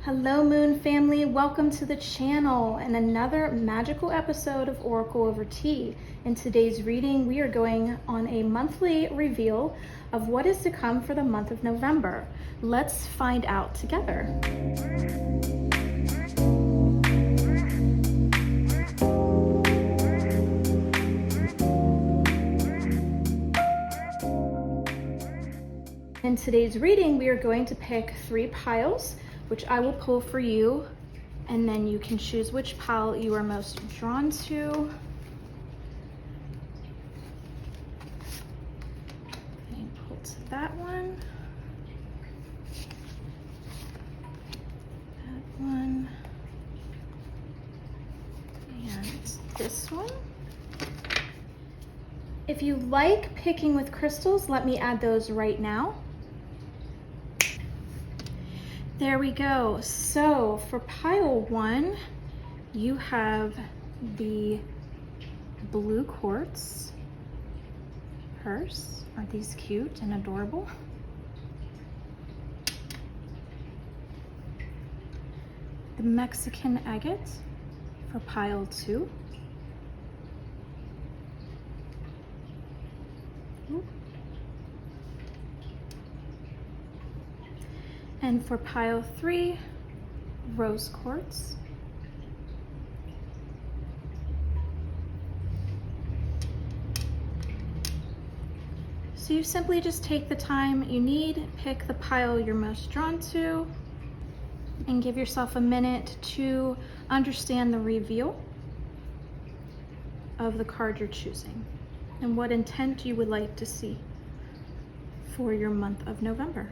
Hello Moon family, welcome to the channel and another magical episode of Oracle Over Tea. In today's reading, we are going on a monthly reveal of what is to come for the month of November. Let's find out together. In today's reading, we are going to pick 3 piles, which I will pull for you, and then you can choose which pile you are most drawn to. And pull to that one. That one. And this one. If you like picking with crystals, let me add those right now. There we go. So for pile 1, you have the blue quartz purse. Aren't these cute and adorable? The Mexican agate for pile 2. Ooh. And for pile 3, rose quartz. So you simply just take the time you need, pick the pile you're most drawn to, and give yourself a minute to understand the reveal of the card you're choosing and what intent you would like to see for your month of November.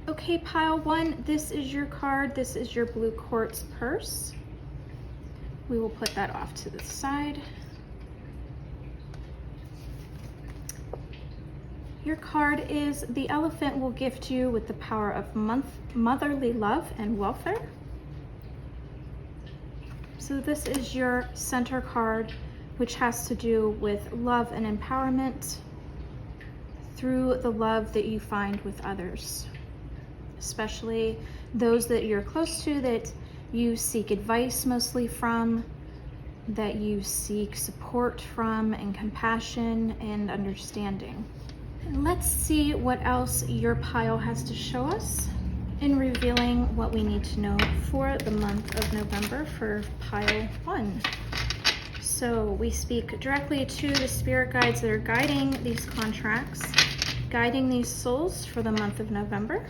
Okay, pile 1, this is your card. This is your blue quartz purse. We will put that off to the side. Your card is the elephant will gift you with the power of motherly love and welfare. So this is your center card, which has to do with love and empowerment through the love that you find with others, especially those that you're close to, that you seek advice mostly from, that you seek support from, and compassion and understanding. And let's see what else your pile has to show us in revealing what we need to know for the month of November for pile 1. So we speak directly to the spirit guides that are guiding these contracts, guiding these souls for the month of November,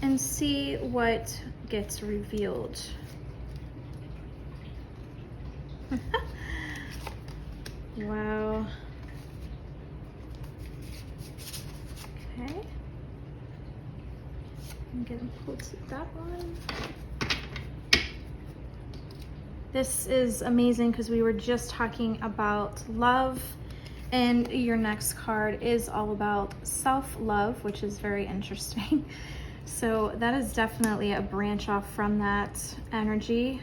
and see what gets revealed. Wow. Okay. I'm gonna pull to that one. This is amazing because we were just talking about love, and your next card is all about self-love, which is very interesting. So that is definitely a branch off from that energy.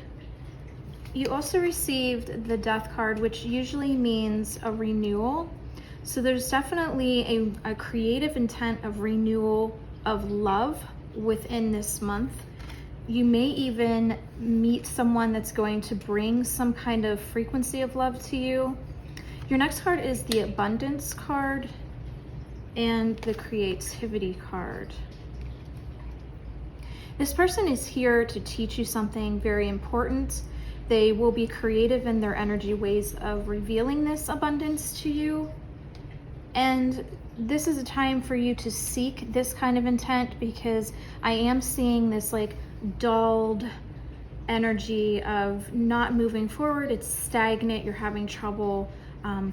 You also received the Death card, which usually means a renewal. So there's definitely a creative intent of renewal of love within this month. You may even meet someone that's going to bring some kind of frequency of love to you. Your next card is the Abundance card and the Creativity card. This person is here to teach you something very important. They will be creative in their energy ways of revealing this abundance to you. And this is a time for you to seek this kind of intent, because I am seeing this like dulled energy of not moving forward. It's stagnant. You're having trouble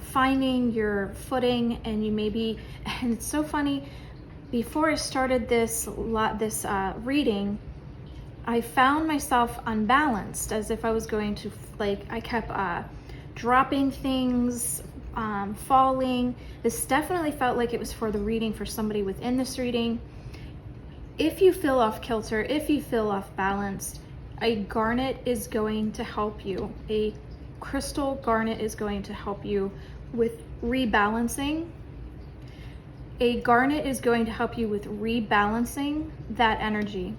finding your footing, and you may be, and it's so funny, before I started this reading, I found myself unbalanced, as if I was going to, I kept dropping things, falling. This definitely felt like it was for the reading for somebody within this reading. If you feel off kilter, if you feel off balanced, a garnet is going to help you. A crystal garnet is going to help you with rebalancing. A garnet is going to help you with rebalancing that energy.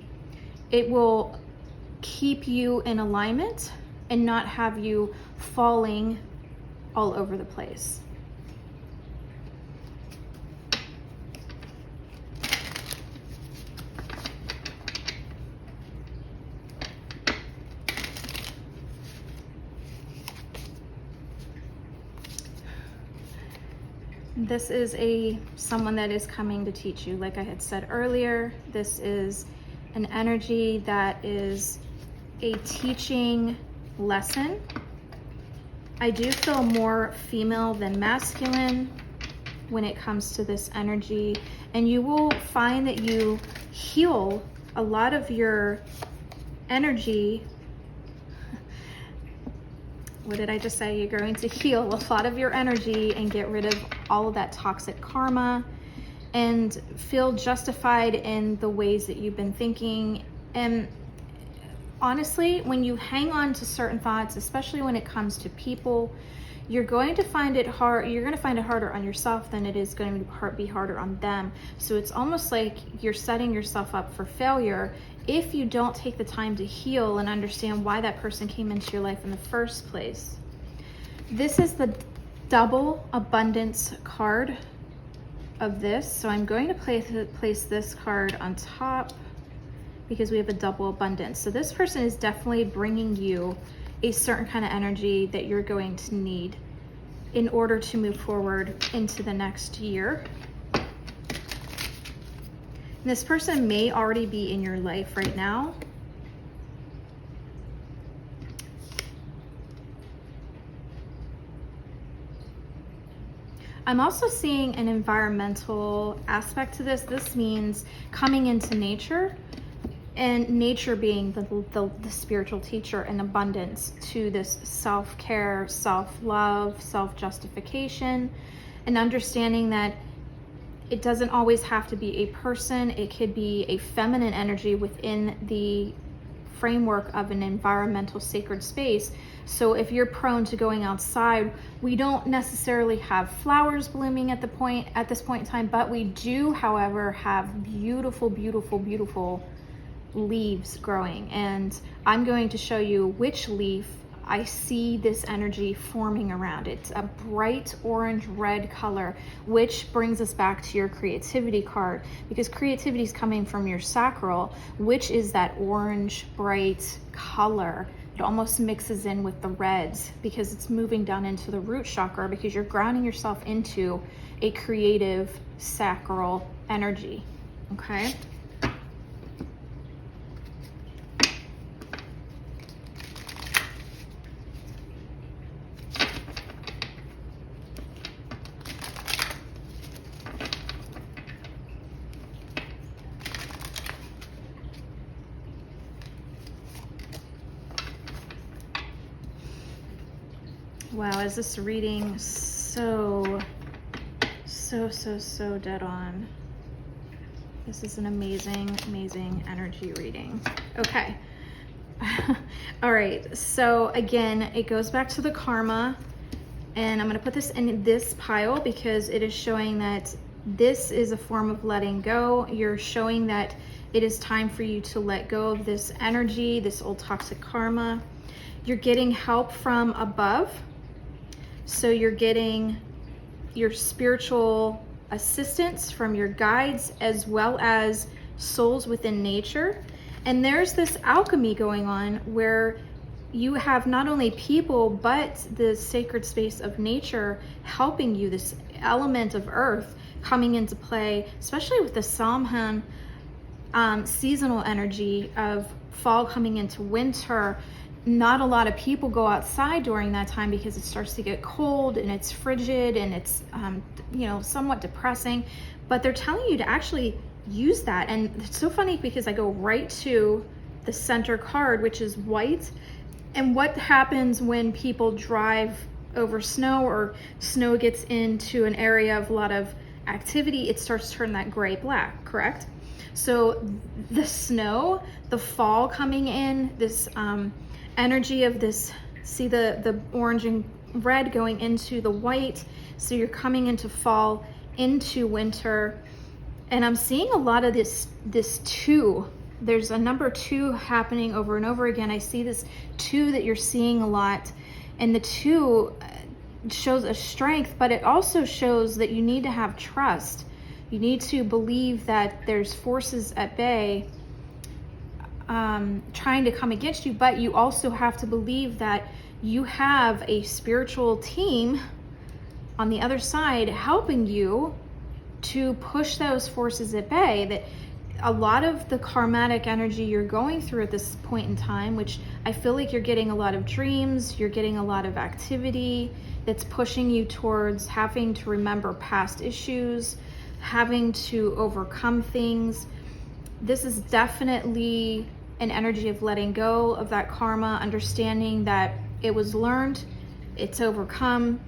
it will keep you in alignment and not have you falling all over the place. This is someone that is coming to teach you. Like I had said earlier, this is an energy that is a teaching lesson. I do feel more female than masculine when it comes to this energy, and you will find that you heal a lot of your energy. What did I just say? You're going to heal a lot of your energy and get rid of all of that toxic karma and feel justified in the ways that you've been thinking. And honestly, when you hang on to certain thoughts, especially when it comes to people, you're going to find it hard. You're going to find it harder on yourself than it is going to be harder on them. So it's almost like you're setting yourself up for failure if you don't take the time to heal and understand why that person came into your life in the first place. This is the double abundance card of this. So I'm going to place this card on top because we have a double abundance. So this person is definitely bringing you a certain kind of energy that you're going to need in order to move forward into the next year. This person may already be in your life right now. I'm also seeing an environmental aspect to this. This means coming into nature, and nature being the spiritual teacher and abundance to this self-care, self-love, self-justification, and understanding that it doesn't always have to be a person. It could be a feminine energy within the framework of an environmental sacred space. So if you're prone to going outside, we don't necessarily have flowers blooming at this point in time, but we do, however, have beautiful, beautiful, beautiful leaves growing. And I'm going to show you which leaf I see this energy forming around. It's a bright orange red color, which brings us back to your creativity card, because creativity is coming from your sacral, which is that orange bright color. It almost mixes in with the reds because it's moving down into the root chakra, because you're grounding yourself into a creative sacral energy. Okay. Wow, is this reading so dead on. This is an amazing, amazing energy reading. Okay. All right, so again, it goes back to the karma, and I'm going to put this in this pile because it is showing that this is a form of letting go. You're showing that it is time for you to let go of this energy, this old toxic karma. You're getting help from above. So you're getting your spiritual assistance from your guides as well as souls within nature. And there's this alchemy going on where you have not only people, but the sacred space of nature helping you, this element of earth coming into play, especially with the Samhain seasonal energy of fall coming into winter. Not a lot of people go outside during that time because it starts to get cold and it's frigid and it's somewhat depressing, but they're telling you to actually use that. And it's so funny because I go right to the center card, which is white. And what happens when people drive over snow, or snow gets into an area of a lot of activity, it starts to turn that gray black, correct? So the snow, the fall coming in, this energy of this, see the orange and red going into the white, so you're coming into fall, into winter. And I'm seeing a lot of this two There's a number 2 happening over and over again. I see this 2 that you're seeing a lot, and the 2 shows a strength, but it also shows that you need to have trust. You need to believe that there's forces at bay trying to come against you, but you also have to believe that you have a spiritual team on the other side helping you to push those forces at bay. That a lot of the karmatic energy you're going through at this point in time, which I feel like you're getting a lot of dreams, you're getting a lot of activity that's pushing you towards having to remember past issues, having to overcome things. This is definitely an energy of letting go of that karma, understanding that it was learned, it's overcome.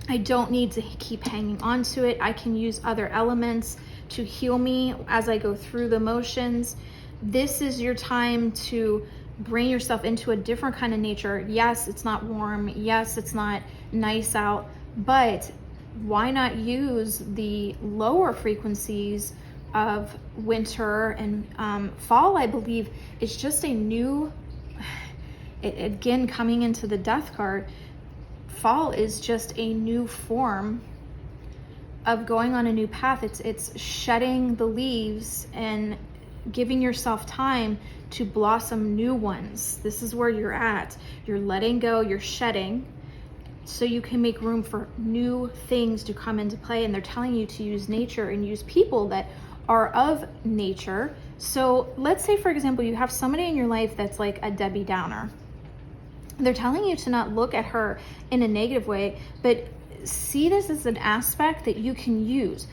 I don't need to keep hanging on to it. I can use other elements to heal me as I go through the motions. This is your time to bring yourself into a different kind of nature. Yes, it's not warm. Yes, it's not nice out, but why not use the lower frequencies of winter and fall? I believe it's just a new, again, coming into the death card, fall is just a new form of going on a new path. It's shedding the leaves and giving yourself time to blossom new ones. This is where you're at. You're letting go, you're shedding, so you can make room for new things to come into play. And they're telling you to use nature and use people that are of nature. So let's say, for example, you have somebody in your life that's like a Debbie Downer. They're telling you to not look at her in a negative way, but see this as an aspect that you can use.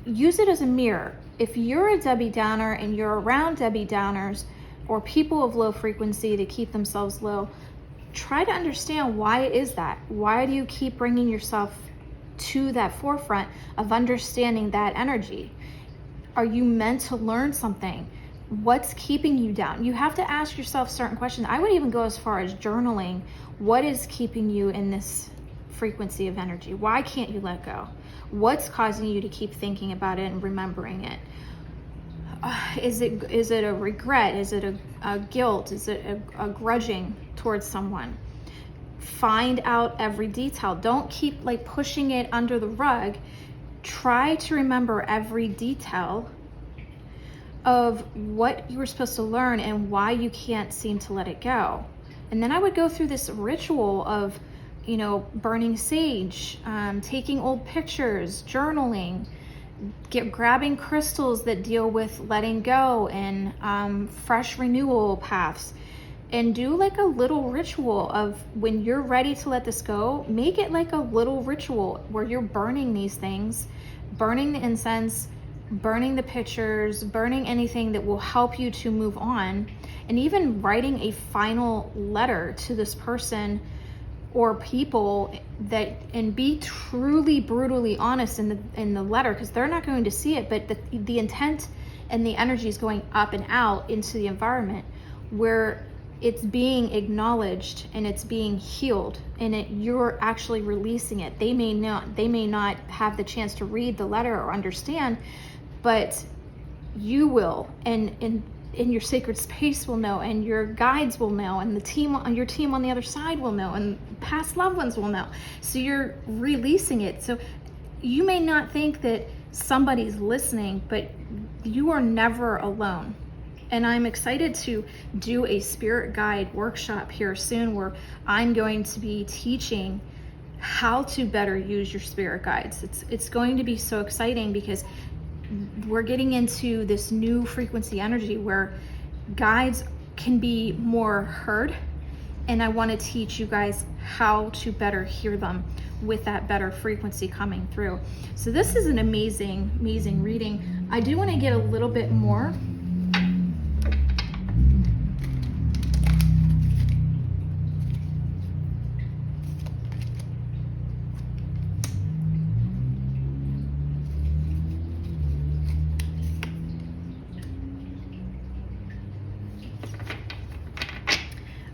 Use it as a mirror. If you're a Debbie Downer and you're around Debbie Downers or people of low frequency that keep themselves low, try to understand why it is that. Why do you keep bringing yourself to that forefront of understanding that energy? Are you meant to learn something? What's keeping you down? You have to ask yourself certain questions. I would even go as far as journaling. What is keeping you in this frequency of energy? Why can't you let go? What's causing you to keep thinking about it and remembering it? Is it a regret? Is it a guilt? Is it a grudging towards someone? Find out every detail. Don't keep like pushing it under the rug. Try to remember every detail of what you were supposed to learn and why you can't seem to let it go. And then I would go through this ritual of, burning sage, taking old pictures, journaling, grabbing crystals that deal with letting go and fresh renewal paths, and do like a little ritual of when you're ready to let this go. Make it like a little ritual where you're burning these things, burning the incense, burning the pictures, burning anything that will help you to move on, and even writing a final letter to this person or people and be truly brutally honest in the letter, because they're not going to see it, but the intent and the energy is going up and out into the environment where it's being acknowledged and it's being healed, and you're actually releasing it. They may not have the chance to read the letter or understand, but you will, and your sacred space will know, and your guides will know, and your team on the other side will know, and past loved ones will know. So you're releasing it. So you may not think that somebody's listening, but you are never alone. And I'm excited to do a spirit guide workshop here soon where I'm going to be teaching how to better use your spirit guides. It's going to be so exciting because we're getting into this new frequency energy where guides can be more heard, and I want to teach you guys how to better hear them with that better frequency coming through. So this is an amazing reading. I do want to get a little bit more.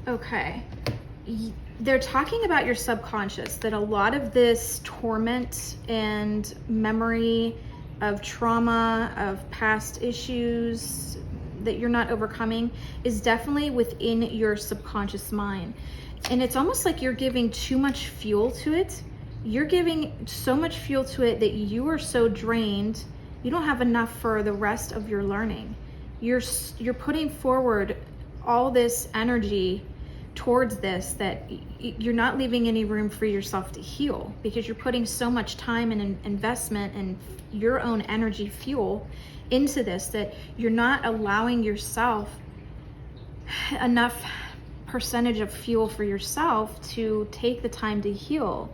Okay, they're talking about your subconscious, that a lot of this torment and memory of trauma, of past issues, that you're not overcoming is definitely within your subconscious mind. And it's almost like you're giving too much fuel to it. You're giving so much fuel to it that you are so drained, you don't have enough for the rest of your learning. You're putting forward all this energy towards this that you're not leaving any room for yourself to heal, because you're putting so much time and investment and your own energy fuel into this that you're not allowing yourself enough percentage of fuel for yourself to take the time to heal.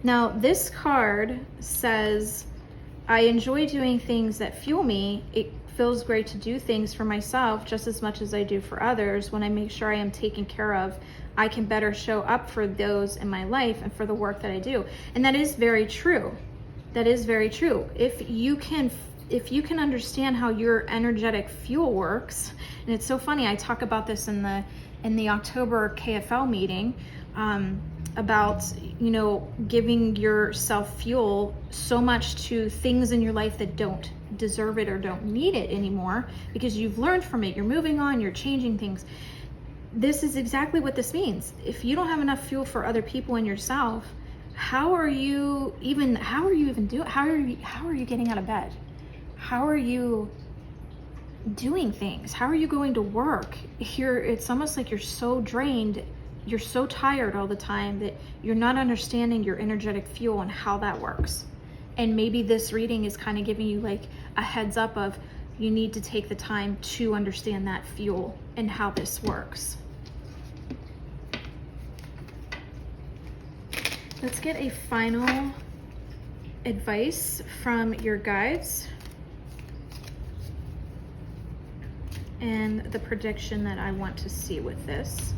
Now, this card says, I enjoy doing things that fuel me. It feels great to do things for myself just as much as I do for others. When I make sure I am taken care of, I can better show up for those in my life and for the work that I do. And that is very true. That is very true. If you can understand how your energetic fuel works, and it's so funny, I talk about this in the October KFL meeting, about, you know, giving yourself fuel so much to things in your life that don't deserve it or don't need it anymore, because you've learned from it, you're moving on, you're changing things. This is exactly what this means. If you don't have enough fuel for other people and yourself, how are you even getting out of bed? How are you doing things? How are you going to work? Here, it's almost like you're so drained, you're so tired all the time that you're not understanding your energetic fuel and how that works. And maybe this reading is kind of giving you like a heads up of, you need to take the time to understand that fuel and how this works. Let's get a final advice from your guides and the prediction that I want to see with this.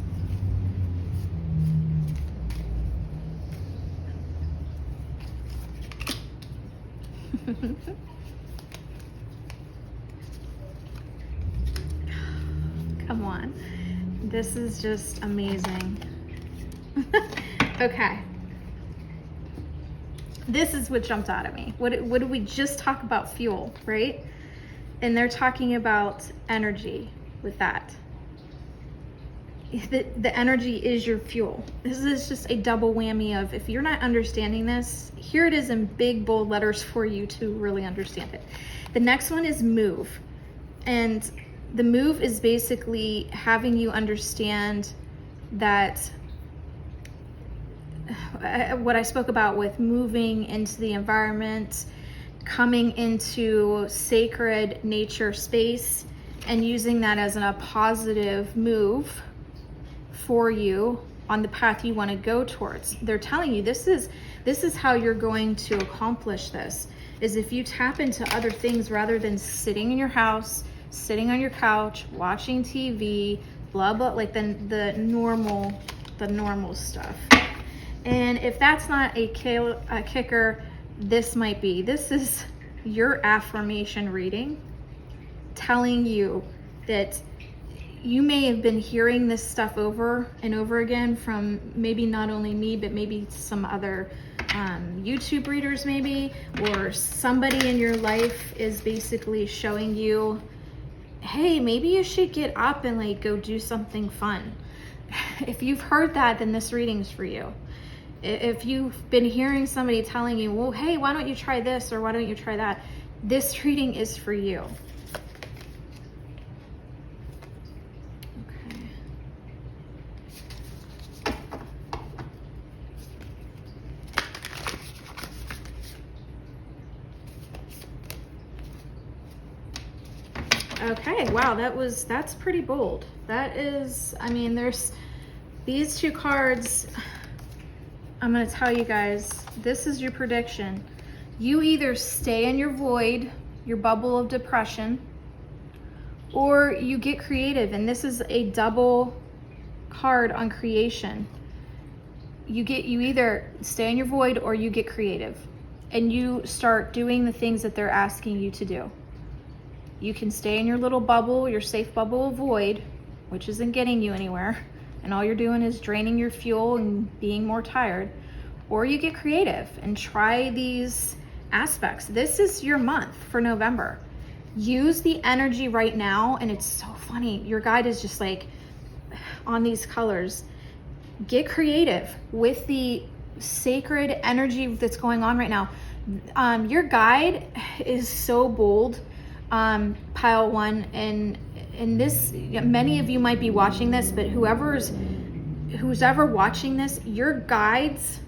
Come on, this is just amazing. Okay, this is what jumped out at me. What did we just talk about? Fuel, right? And they're talking about energy with that. The energy is your fuel. This is just a double whammy of, if you're not understanding this, here it is in big bold letters for you to really understand it. The next one is move. And the move is basically having you understand that what I spoke about with moving into the environment, coming into sacred nature space, and using that as a positive move for you on the path you want to go towards. They're telling you this is how you're going to accomplish this, is if you tap into other things rather than sitting in your house, sitting on your couch, watching TV, blah blah, like the normal stuff. And if that's not a kicker, this might be. This is your affirmation reading, telling you that you may have been hearing this stuff over and over again from maybe not only me, but maybe some other YouTube readers maybe, or somebody in your life is basically showing you, hey, maybe you should get up and like go do something fun. If you've heard that, then this reading's for you. If you've been hearing somebody telling you, well, hey, why don't you try this or why don't you try that? This reading is for you. Okay, wow, that's pretty bold. That is, I mean, there's these two cards. I'm going to tell you guys, this is your prediction. You either stay in your void, your bubble of depression, or you get creative. And this is a double card on creation. You either stay in your void or you get creative and you start doing the things that they're asking you to do. You can stay in your little bubble, your safe bubble of void, which isn't getting you anywhere, and all you're doing is draining your fuel and being more tired, or you get creative and try these aspects. This is your month for November. use the energy right now. And it's so funny, your guide is just like on these colors. Get creative with the sacred energy that's going on right now. Your guide is so bold, pile one, and this, many of you might be watching this, but who's ever watching this, your guides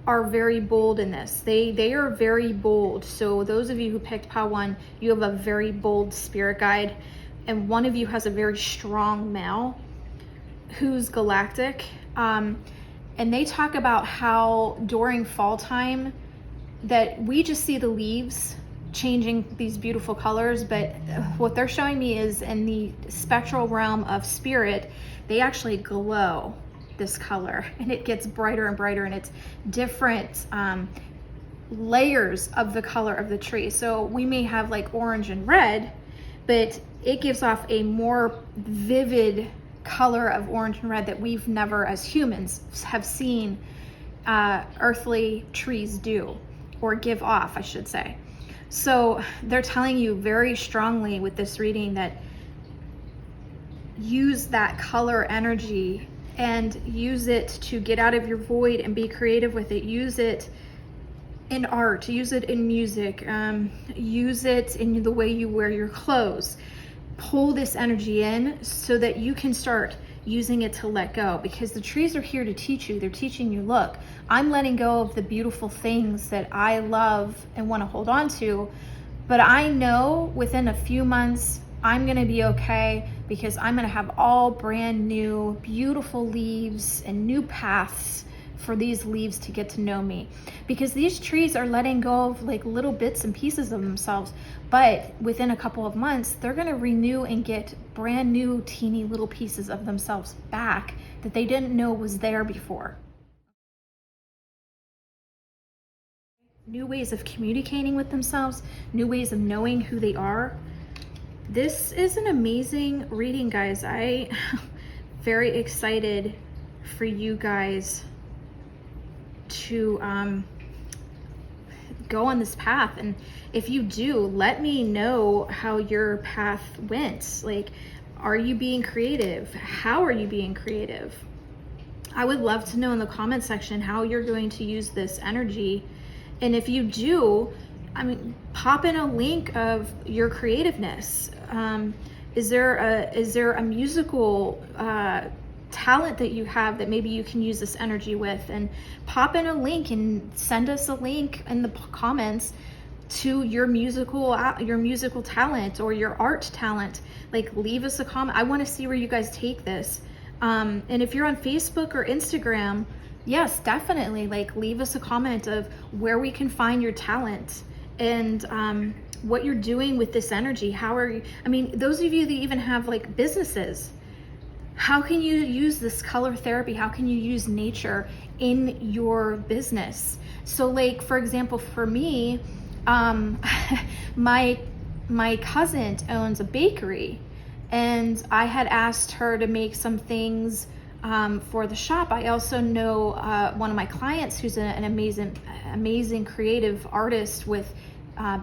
are very bold in this. They are very bold. So those of you who picked pile one, you have a very bold spirit guide, and one of you has a very strong male who's galactic. And they talk about how during fall time that we just see the leaves changing these beautiful colors, but what they're showing me is in the spectral realm of spirit, they actually glow this color, and it gets brighter and brighter, and it's different layers of the color of the tree. So we may have like orange and red, but it gives off a more vivid color of orange and red that we've never as humans have seen earthly trees do, or give off, I should say. So they're telling you very strongly with this reading that use that color energy and use it to get out of your void and be creative with it. Use it in art, use it in music, use it in the way you wear your clothes. Pull this energy in so that you can start using it to let go, because the trees are here to teach you. They're teaching you, look, I'm letting go of the beautiful things that I love and want to hold on to, but I know within a few months I'm going to be okay, because I'm going to have all brand new beautiful leaves and new paths for these leaves to get to know me, because these trees are letting go of like little bits and pieces of themselves, but within a couple of months they're going to renew and get brand new teeny little pieces of themselves back that they didn't know was there before. New ways of communicating with themselves, new ways of knowing who they are. This is an amazing reading, guys. I very excited for you guys to go on this path, and if you do, let me know how your path went. Like, are you being creative? How are you being creative? I would love to know in the comment section how you're going to use this energy, and if you do, I mean, pop in a link of your creativeness. Is there a musical talent that you have that maybe you can use this energy with? And pop in a link and send us a link in the comments to your musical talent or your art talent. Like, leave us a comment. I want to see where you guys take this. And if you're on Facebook or Instagram, yes, definitely, like, leave us a comment of where we can find your talent and what you're doing with this energy. How are you, I mean, those of you that even have like businesses, how can you use this color therapy? How can you use nature in your business? So like, for example, for me, my cousin owns a bakery, and I had asked her to make some things for the shop. I also know one of my clients who's an amazing creative artist with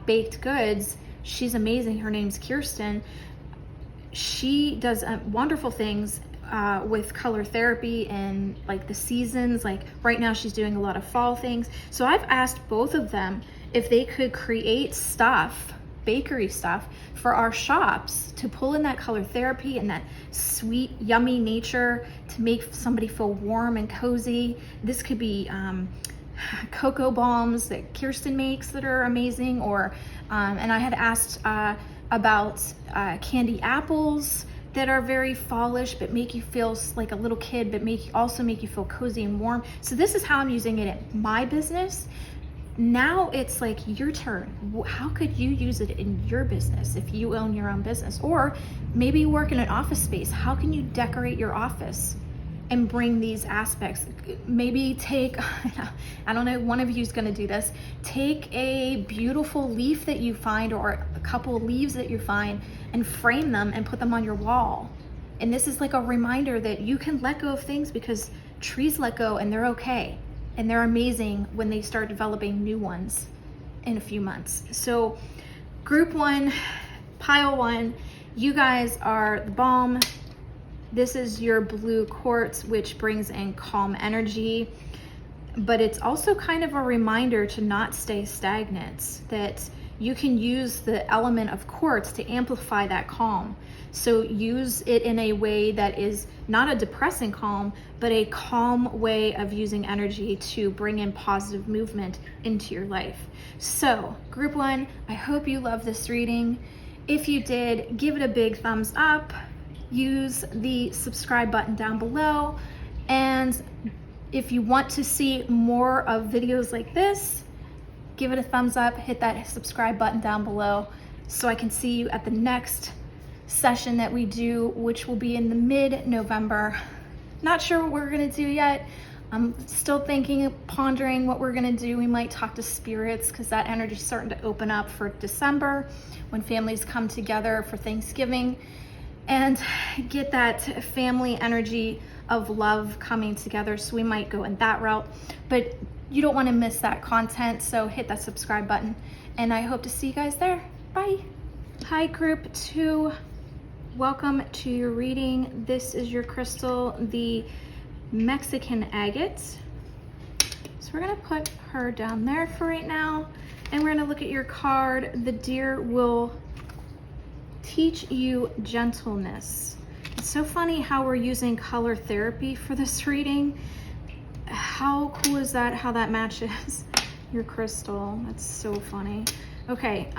baked goods. She's amazing. Her name's Kirsten. She does wonderful things with color therapy and like the seasons. Like right now she's doing a lot of fall things. So I've asked both of them if they could create stuff, bakery stuff, for our shops to pull in that color therapy and that sweet, yummy nature to make somebody feel warm and cozy. This could be cocoa bombs that Kirsten makes that are amazing, or and I had asked about candy apples that are very fallish but make you feel like a little kid, but also make you feel cozy and warm. So this is how I'm using it in my business. Now it's like your turn. How could you use it in your business if you own your own business? Or maybe you work in an office space. How can you decorate your office and bring these aspects? Maybe take, I don't know, one of you is going to do this. Take a beautiful leaf that you find, or a couple of leaves that you find, and frame them and put them on your wall. And this is like a reminder that you can let go of things, because trees let go and they're okay. And they're amazing when they start developing new ones in a few months. So group one, Pile 1, you guys are the bomb. This is your blue quartz, which brings in calm energy, but it's also kind of a reminder to not stay stagnant, that you can use the element of quartz to amplify that calm. So use it in a way that is not a depressing calm, but a calm way of using energy to bring in positive movement into your life. So group 1, I hope you love this reading. If you did, give it a big thumbs up, use the subscribe button down below, and if you want to see more of videos like this, give it a thumbs up, hit that subscribe button down below so I can see you at the next session that we do, which will be in the mid-November. Not sure what we're gonna do yet. I'm still thinking, pondering what we're gonna do. We might talk to spirits because that energy is starting to open up for December when families come together for Thanksgiving and get that family energy of love coming together. So we might go in that route, but you don't want to miss that content. So hit that subscribe button and I hope to see you guys there. Bye. Hi group 2, welcome to your reading. This is your crystal, the Mexican agate. So we're gonna put her down there for right now. And we're gonna look at your card. The deer will teach you gentleness. It's so funny how we're using color therapy for this reading. How cool is that, how that matches your crystal? That's so funny. Okay,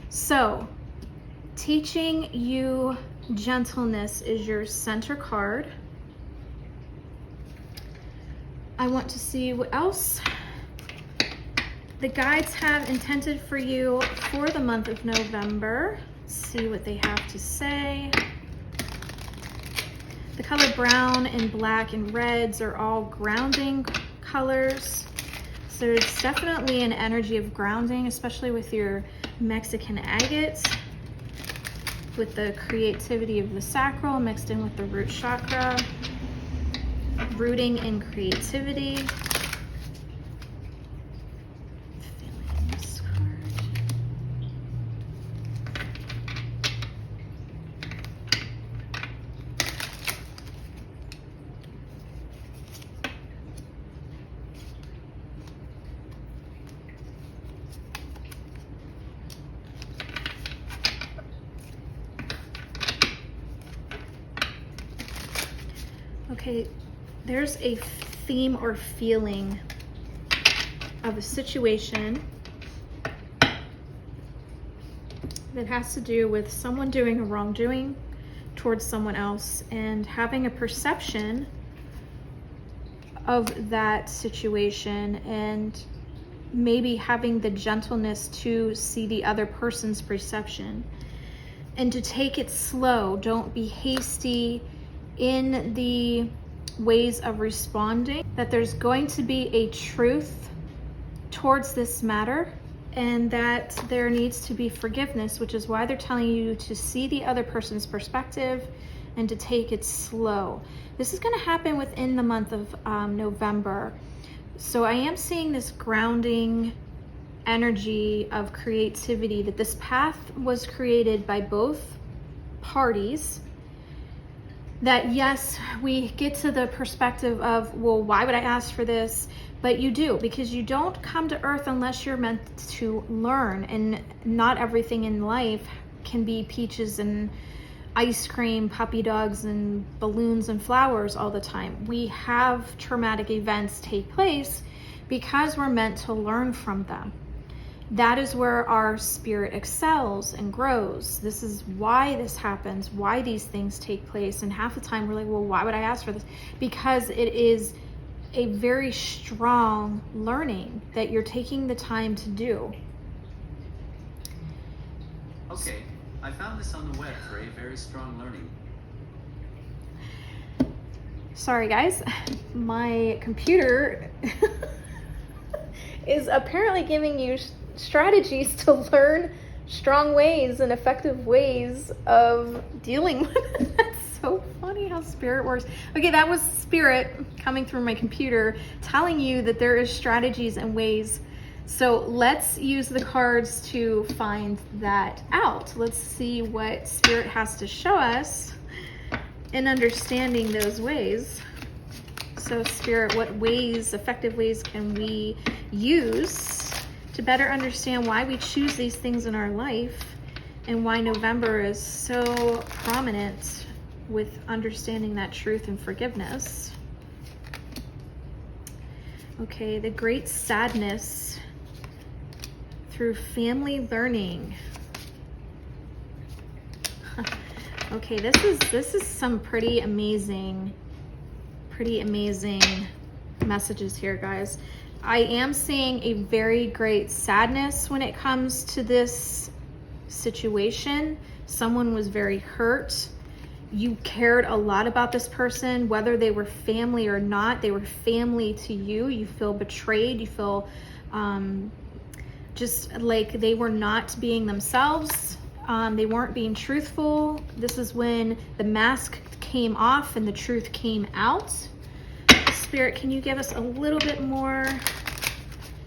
so teaching you gentleness is your center card. I want to see what else the guides have intended for you for the month of November. See what they have to say. The color brown and black and reds are all grounding colors. So it's definitely an energy of grounding, especially with your Mexican agate, with the creativity of the sacral mixed in with the root chakra, rooting in creativity. Feeling this card. Okay, there's a theme or feeling of a situation that has to do with someone doing a wrongdoing towards someone else and having a perception of that situation and maybe having the gentleness to see the other person's perception and to take it slow. Don't be hasty in the ways of responding, that there's going to be a truth towards this matter and that there needs to be forgiveness, which is why they're telling you to see the other person's perspective and to take it slow. This is going to happen within the month of November. So I am seeing this grounding energy of creativity, that this path was created by both parties. That yes, we get to the perspective of, well, why would I ask for this? But you do, because you don't come to earth unless you're meant to learn, and not everything in life can be peaches and ice cream, puppy dogs and balloons and flowers all the time. We have traumatic events take place because we're meant to learn from them. That is where our spirit excels and grows. This is why this happens, why these things take place. And half the time we're like, well, why would I ask for this? Because it is a very strong learning that you're taking the time to do. Okay, I found this on the web for a very strong learning. Sorry guys, my computer is apparently giving you strategies to learn strong ways and effective ways of dealing with it. That's so funny how spirit works. Okay, that was spirit coming through my computer telling you that there is strategies and ways So let's use the cards to find that out. Let's see what Spirit has to show us in understanding those ways. So Spirit, what ways, effective ways can we use to better understand why we choose these things in our life and why November is so prominent with understanding that truth and forgiveness? Okay, the great sadness through family learning. Okay, this is some pretty amazing messages here, guys. I am seeing a very great sadness when it comes to this situation. Someone was very hurt. You cared a lot about this person, whether they were family or not. They were family to you. You feel betrayed. You feel just like they were not being themselves. They weren't being truthful. This is when the mask came off and the truth came out. Spirit, can you give us a little bit more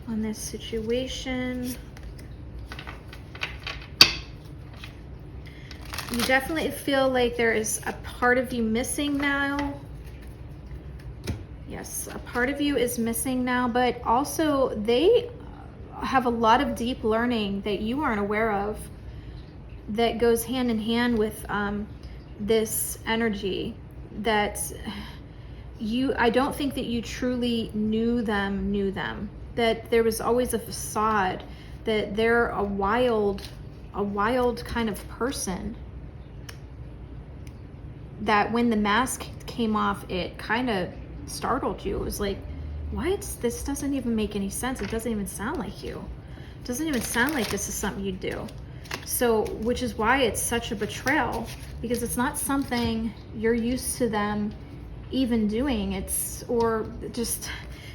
on this situation? You definitely feel like there is a part of you missing now. Yes, a part of you is missing now, but also they have a lot of deep learning that you aren't aware of that goes hand in hand with this energy that I don't think that you truly knew them, that there was always a facade, that they're a wild kind of person, that when the mask came off, it kind of startled you. It was like, what? This doesn't even make any sense. It doesn't even sound like you. It doesn't even sound like this is something you do. So, which is why it's such a betrayal, because it's not something you're used to them even doing. Or just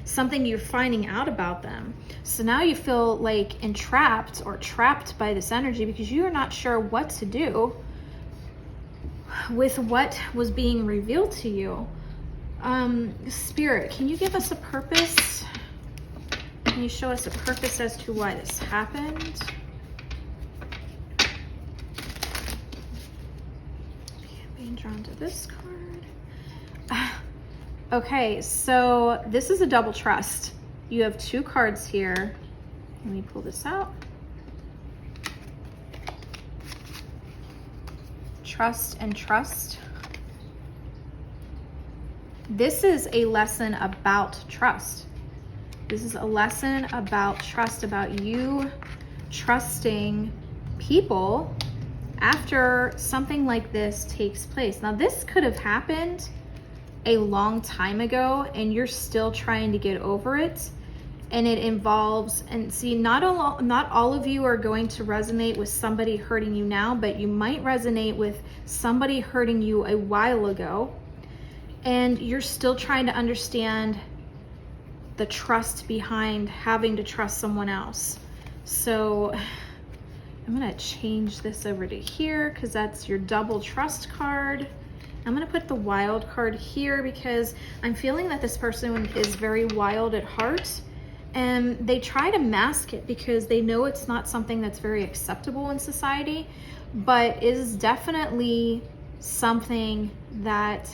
something you're finding out about them. So now you feel like entrapped or trapped by this energy because you are not sure what to do with what was being revealed to you. Spirit, can you give us a purpose? Can you show us a purpose as to why this happened? Being drawn to this card. Okay, so this is a double trust. You have two cards here. Let me pull this out. Trust and trust. This is a lesson about trust. This is a lesson about trust, about you trusting people after something like this takes place. Now, this could have happened a long time ago and you're still trying to get over it. And it involves, and see, not all of you are going to resonate with somebody hurting you now, but you might resonate with somebody hurting you a while ago. And you're still trying to understand the trust behind having to trust someone else. So I'm gonna change this over to here because that's your double trust card. I'm gonna put the wild card here because I'm feeling that this person is very wild at heart. And they try to mask it because they know it's not something that's very acceptable in society, but it is definitely something that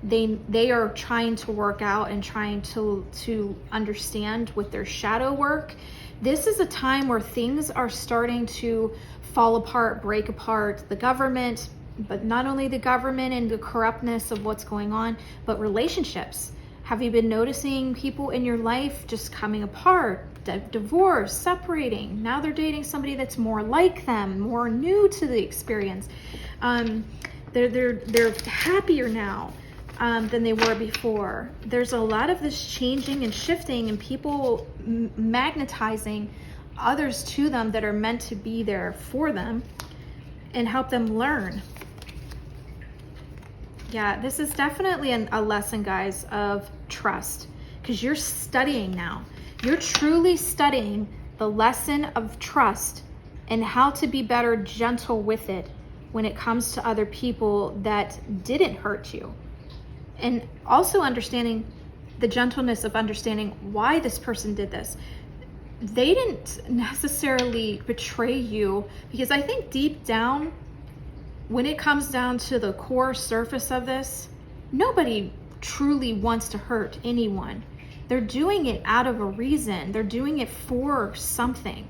they are trying to work out and trying to understand with their shadow work. This is a time where things are starting to fall apart, break apart. The government, but not only the government and the corruptness of what's going on, but relationships. Have you been noticing people in your life just coming apart, divorce, separating? Now they're dating somebody that's more like them, more new to the experience. They're happier now than they were before. There's a lot of this changing and shifting and people magnetizing others to them that are meant to be there for them and help them learn. Yeah, this is definitely a lesson, guys, of trust, because you're studying now. You're truly studying the lesson of trust and how to be better gentle with it when it comes to other people that didn't hurt you. And also understanding the gentleness of understanding why this person did this. they didn't necessarily betray you, because I think deep down, when it comes down to the core surface of this, nobody truly wants to hurt anyone. They're doing it out of a reason. They're doing it for something.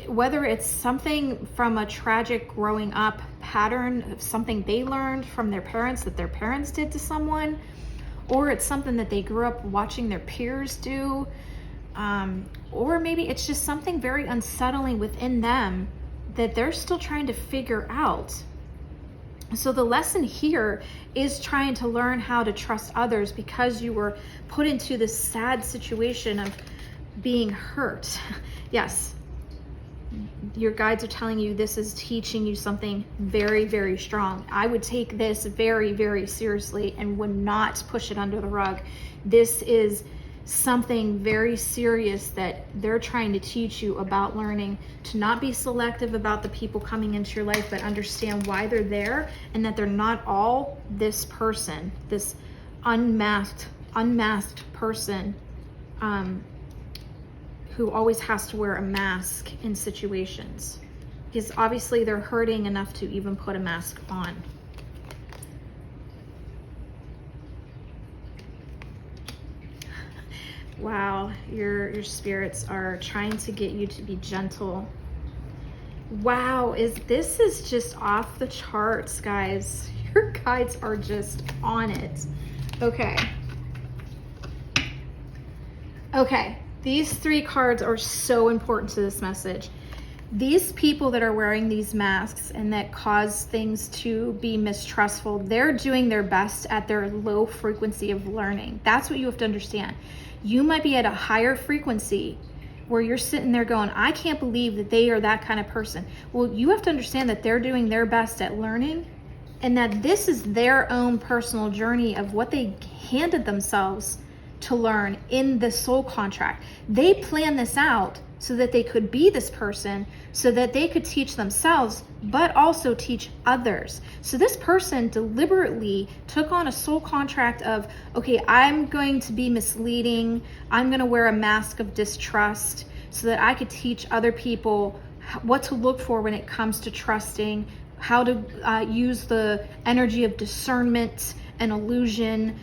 Whether it's something from a tragic growing up pattern of something they learned from their parents that their parents did to someone, or it's something that they grew up watching their peers do, or maybe it's just something very unsettling within them that they're still trying to figure out. So the lesson here is trying to learn how to trust others, because you were put into this sad situation of being hurt. Yes, your guides are telling you this is teaching you something very, very strong. I would take this very, very seriously and would not push it under the rug. This is something very serious that they're trying to teach you about learning to not be selective about the people coming into your life, but understand why they're there, and that they're not all this person, this unmasked person who always has to wear a mask in situations, because obviously they're hurting enough to even put a mask on. Wow, your spirits are trying to get you to be gentle. Wow, this is just off the charts, guys. Your guides are just on it. Okay. Okay, these 3 cards are so important to this message. These people that are wearing these masks and that cause things to be mistrustful, they're doing their best at their low frequency of learning. That's what you have to understand. You might be at a higher frequency where you're sitting there going, I can't believe that they are that kind of person. Well, you have to understand that they're doing their best at learning, and that this is their own personal journey of what they handed themselves to learn in the soul contract. They planned this out so that they could be this person, so that they could teach themselves, but also teach others. So this person deliberately took on a soul contract of, okay, I'm going to be misleading. I'm going to wear a mask of distrust so that I could teach other people what to look for when it comes to trusting, how to use the energy of discernment and illusion,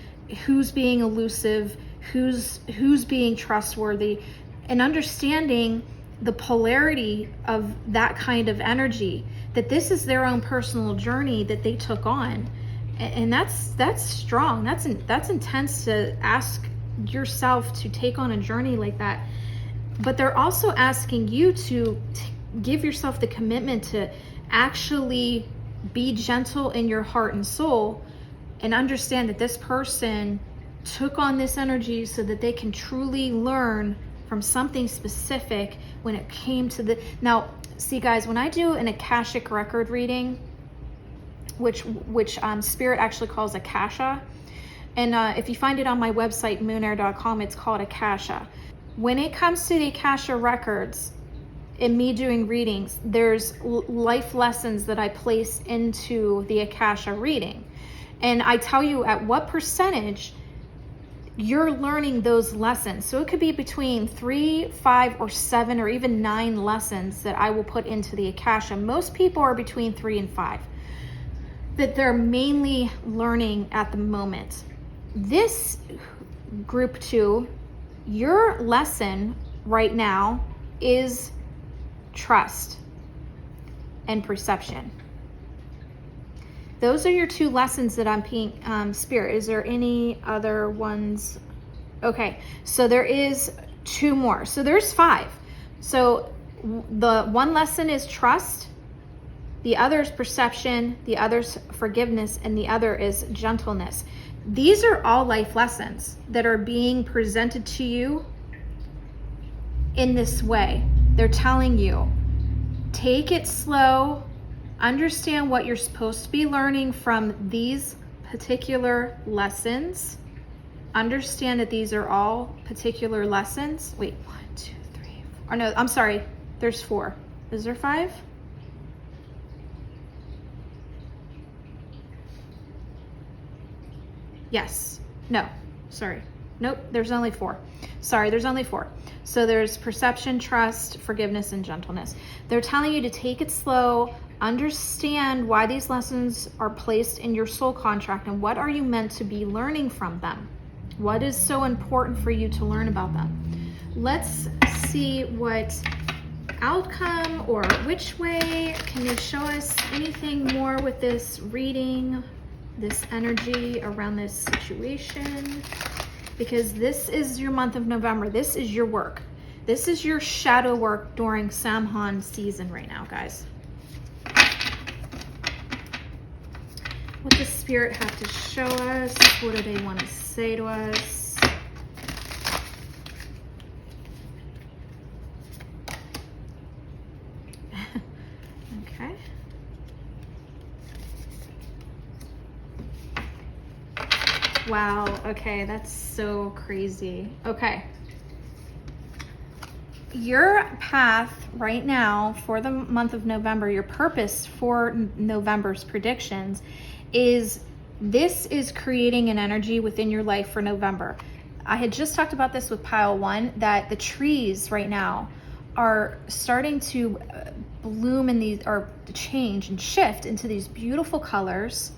who's being elusive, who's being trustworthy, and understanding the polarity of that kind of energy, that this is their own personal journey that they took on. And that's strong. That's intense to ask yourself to take on a journey like that. But they're also asking you to give yourself the commitment to actually be gentle in your heart and soul, and understand that this person took on this energy so that they can truly learn from something specific when it came to the... Now, see guys, when I do an Akashic record reading, which Spirit actually calls Akasha, and if you find it on my website, moonair.com, it's called Akasha. When it comes to the Akasha records, in me doing readings, there's life lessons that I place into the Akasha reading. And I tell you at what percentage you're learning those lessons. So it could be between 3, 5, or 7, or even 9 lessons that I will put into the Akasha. Most people are between 3 and 5 that they're mainly learning at the moment. This group 2, your lesson right now is trust and perception. Those are your 2 lessons that I'm being, Spirit, is there any other ones? Okay, so there is 2 more. So there's 5. So the one lesson is trust, the other is perception, the other's forgiveness, and the other is gentleness. These are all life lessons that are being presented to you in this way. They're telling you, take it slow, understand what you're supposed to be learning from these particular lessons. Understand that these are all particular lessons. Wait, 1, 2, 3, 4. Or no, I'm sorry. There's 4. Is there 5? Yes. No, sorry. Nope, there's only 4. Sorry, there's only 4. So there's perception, trust, forgiveness, and gentleness. They're telling you to take it slow, understand why these lessons are placed in your soul contract and what are you meant to be learning from them. What is so important for you to learn about them? Let's see what outcome or which way. Can you show us anything more with this reading, this energy around this situation? Because this is your month of November. This is your work. This is your shadow work during Samhain season right now, guys. What does Spirit have to show us? What do they want to say to us? Okay. Wow, okay, that's so crazy. Okay. Your path right now for the month of November, your purpose for November's predictions is this is creating an energy within your life for November. I had just talked about this with pile 1, that the trees right now are starting to bloom in these, or change and shift into these beautiful colors,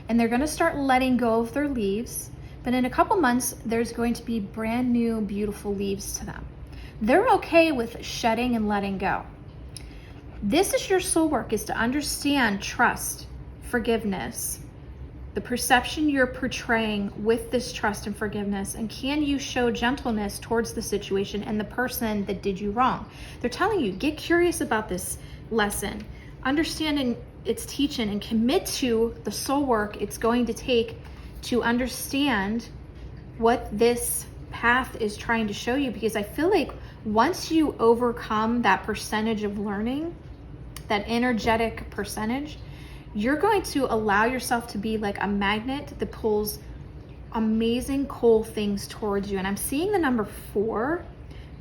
and they're going to start letting go of their leaves. But in a couple months, there's going to be brand new, beautiful leaves to them. They're okay with shedding and letting go. This is your soul work, is to understand trust, forgiveness, the perception you're portraying with this trust and forgiveness, and can you show gentleness towards the situation and the person that did you wrong. They're telling you, get curious about this lesson, understanding its teaching, and commit to the soul work it's going to take to understand what this path is trying to show you. Because I feel like once you overcome that percentage of learning, that energetic percentage, you're going to allow yourself to be like a magnet that pulls amazing, cool things towards you. And I'm seeing the number 4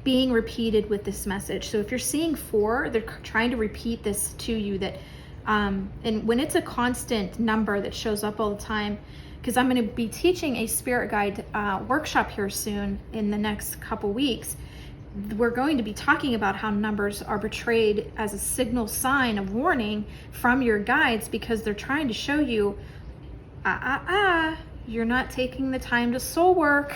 being repeated with this message. So if you're seeing 4, they're trying to repeat this to you, that and when it's a constant number that shows up all the time, because I'm going to be teaching a spirit guide workshop here soon in the next couple weeks. We're going to be talking about how numbers are portrayed as a signal sign of warning from your guides, because they're trying to show you, you're not taking the time to soul work.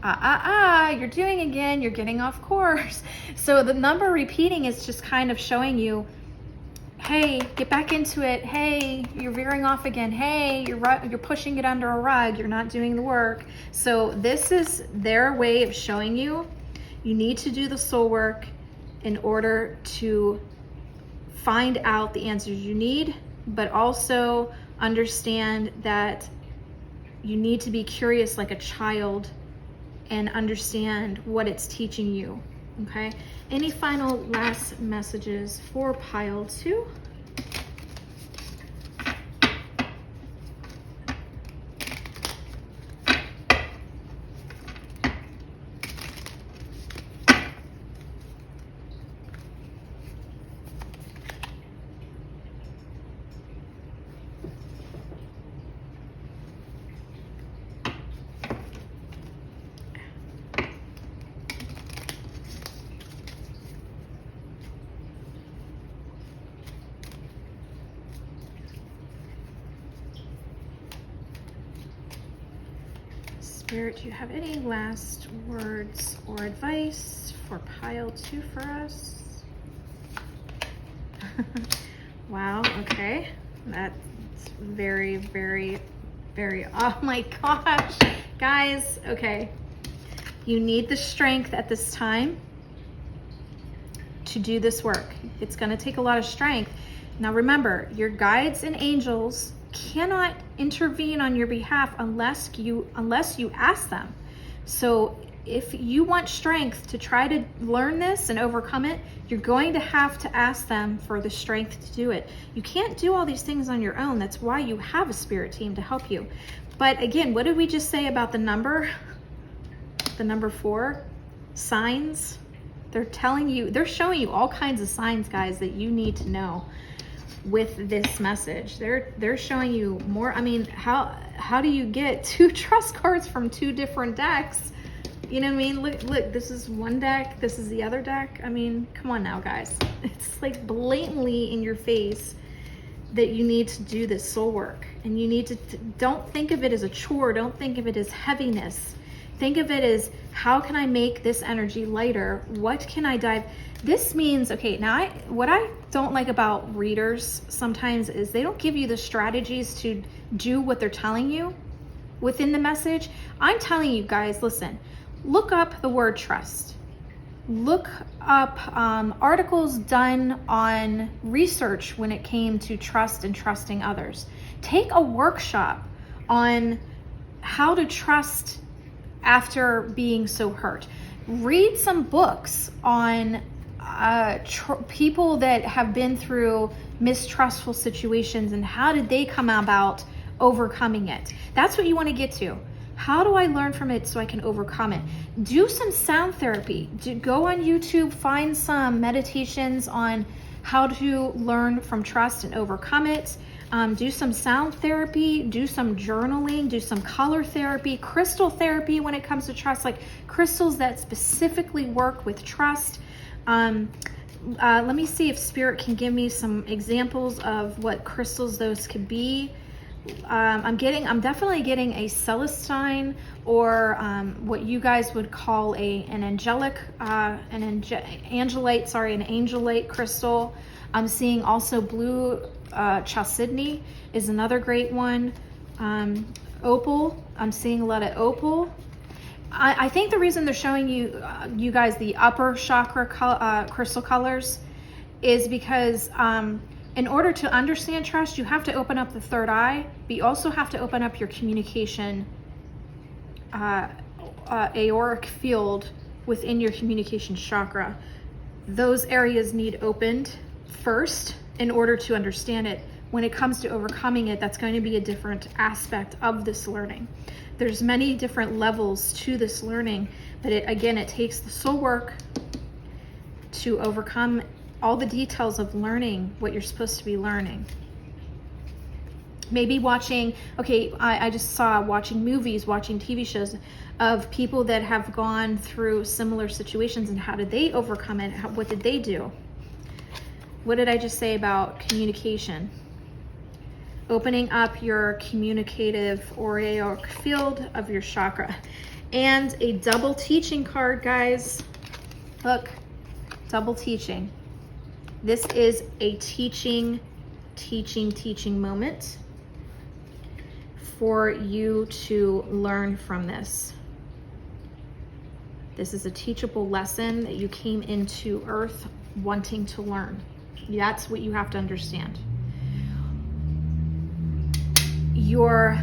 You're doing again, you're getting off course. So the number repeating is just kind of showing you, hey, get back into it. Hey, you're veering off again. Hey, you're pushing it under a rug. You're not doing the work. So this is their way of showing you, you need to do the soul work in order to find out the answers you need, but also understand that you need to be curious like a child and understand what it's teaching you. Okay, any final last messages for pile 2? Spirit, do you have any last words or advice for pile 2 for us? Wow, okay. That's very, very, very, oh my gosh. Guys, okay. You need the strength at this time to do this work. It's going to take a lot of strength. Now remember, your guides and angels cannot intervene on your behalf unless you ask them. So if you want strength to try to learn this and overcome it, you're going to have to ask them for the strength to do it. You can't do all these things on your own. That's why you have a spirit team to help you. But again, what did we just say about the number? The number 4? Signs. They're telling you, they're showing you all kinds of signs, guys, that you need to know with this message. They're showing you more. I mean, how do you get 2 trust cards from 2 different decks You know what I mean? Look, this is one deck, this is the other deck. I mean, come on now, guys. It's like blatantly in your face that you need to do this soul work. And you need to, don't think of it as a chore. Don't think of it as heaviness. Think of it as, how can I make this energy lighter? What can I dive? This means, okay, now what I don't like about readers sometimes is they don't give you the strategies to do what they're telling you within the message. I'm telling you guys, listen, look up the word trust. Look up articles done on research when it came to trust and trusting others. Take a workshop on how to trust after being so hurt. Read some books on people that have been through mistrustful situations and how did they come about overcoming it. That's what you want to get to. How do I learn from it so I can overcome it? Do some sound therapy. Go on YouTube, find some meditations on how to learn from trust and overcome it. Do some sound therapy, do some journaling, do some color therapy, crystal therapy when it comes to trust, like crystals that specifically work with trust. Let me see if Spirit can give me some examples of what crystals those could be. I'm definitely getting a Celestine, or what you guys would call an angelite crystal. I'm seeing also blue chalcedony is another great one. Opal, I'm seeing a lot of opal. I think the reason they're showing you guys the upper chakra crystal colors is because in order to understand trust, you have to open up the third eye, but you also have to open up your communication auric field within your communication chakra. Those areas need opened first in order to understand it. When it comes to overcoming it, that's going to be a different aspect of this learning. There's many different levels to this learning, but it takes the soul work to overcome all the details of learning what you're supposed to be learning. Maybe watching, I just saw watching movies, watching TV shows of people that have gone through similar situations and how did they overcome it? What did they do? What did I just say about communication? Opening up your communicative auric field of your chakra. And a double teaching card, guys. Look, double teaching. This is a teaching moment for you to learn from this. This is a teachable lesson that you came into Earth wanting to learn. That's what you have to understand. Your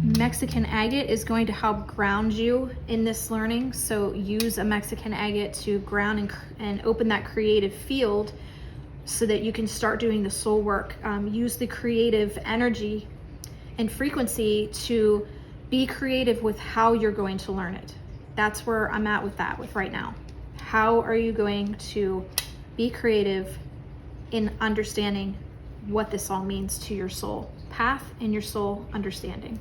Mexican agate is going to help ground you in this learning. So use a Mexican agate to ground and open that creative field so that you can start doing the soul work. Use the creative energy and frequency to be creative with how you're going to learn it. That's where I'm at with right now. How are you going to be creative in understanding what this all means to your soul path and your soul understanding?